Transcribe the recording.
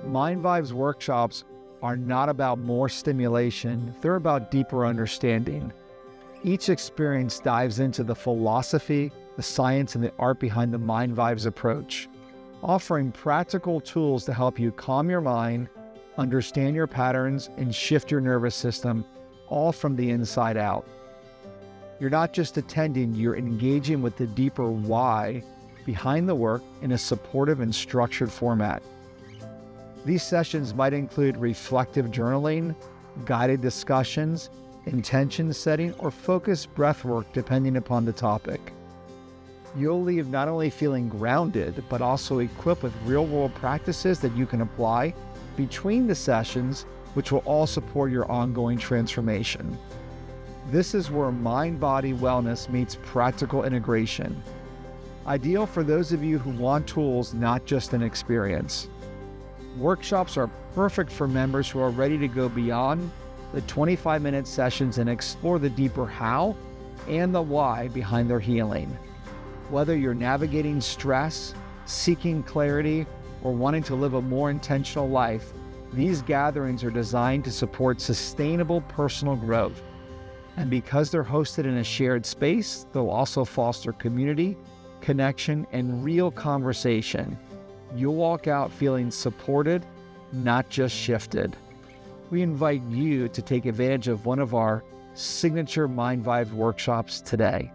MindVibe's workshops are not about more stimulation, they're about deeper understanding. Each experience dives into the philosophy, the science, and the art behind the MindVibe's approach, offering practical tools to help you calm your mind, understand your patterns, and shift your nervous system, all from the inside out. You're not just attending, you're engaging with the deeper why behind the work in a supportive and structured format. These sessions might include reflective journaling, guided discussions, intention setting, or focused breath work depending upon the topic. You'll leave not only feeling grounded, but also equipped with real-world practices that you can apply between the sessions, which will all support your ongoing transformation. This is where mind-body wellness meets practical integration. Ideal for those of you who want tools, not just an experience. Workshops are perfect for members who are ready to go beyond the 25-minute sessions and explore the deeper how and the why behind their healing. Whether you're navigating stress, seeking clarity, or wanting to live a more intentional life, these gatherings are designed to support sustainable personal growth. And because they're hosted in a shared space, they'll also foster community, connection, and real conversation. You'll walk out feeling supported, not just shifted. We invite you to take advantage of one of our signature MindVibe workshops today.